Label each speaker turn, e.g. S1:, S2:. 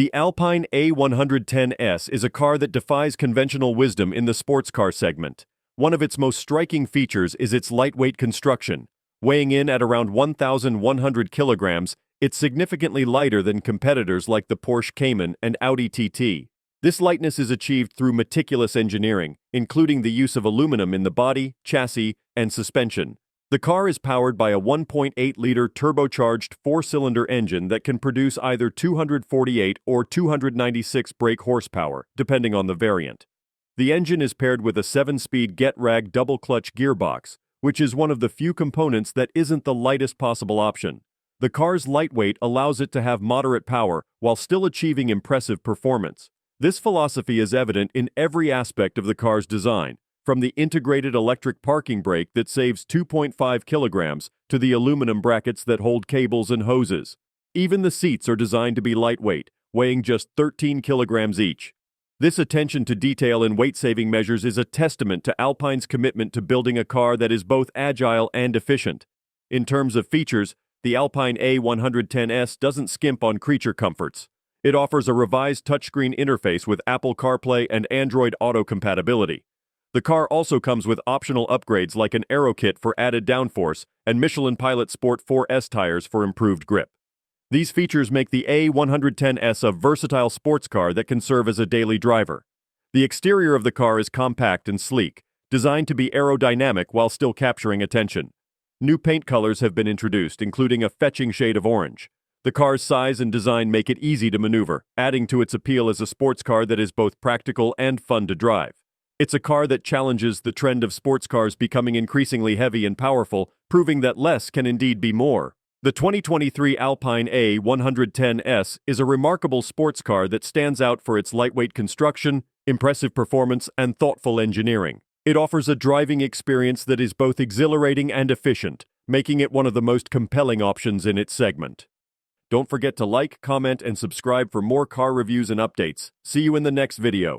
S1: The Alpine A110S is a car that defies conventional wisdom in the sports car segment. One of its most striking features is its lightweight construction. Weighing in at around 1,100 kilograms, it's significantly lighter than competitors like the Porsche Cayman and Audi TT. This lightness is achieved through meticulous engineering, including the use of aluminum in the body, chassis, and suspension. The car is powered by a 1.8-liter turbocharged four-cylinder engine that can produce either 248 or 296 brake horsepower, depending on the variant. The engine is paired with a 7-speed Getrag double-clutch gearbox, which is one of the few components that isn't the lightest possible option. The car's lightweight allows it to have moderate power while still achieving impressive performance. This philosophy is evident in every aspect of the car's design, from the integrated electric parking brake that saves 2.5 kilograms to the aluminum brackets that hold cables and hoses. Even the seats are designed to be lightweight, weighing just 13 kilograms each. This attention to detail and weight-saving measures is a testament to Alpine's commitment to building a car that is both agile and efficient. In terms of features, the Alpine A110S doesn't skimp on creature comforts. It offers a revised touchscreen interface with Apple CarPlay and Android Auto compatibility. The car also comes with optional upgrades like an aero kit for added downforce and Michelin Pilot Sport 4S tires for improved grip. These features make the A110S a versatile sports car that can serve as a daily driver. The exterior of the car is compact and sleek, designed to be aerodynamic while still capturing attention. New paint colors have been introduced, including a fetching shade of orange. The car's size and design make it easy to maneuver, adding to its appeal as a sports car that is both practical and fun to drive. It's a car that challenges the trend of sports cars becoming increasingly heavy and powerful, proving that less can indeed be more. The 2023 Alpine A110S is a remarkable sports car that stands out for its lightweight construction, impressive performance, and thoughtful engineering. It offers a driving experience that is both exhilarating and efficient, making it one of the most compelling options in its segment. Don't forget to like, comment, and subscribe for more car reviews and updates. See you in the next video.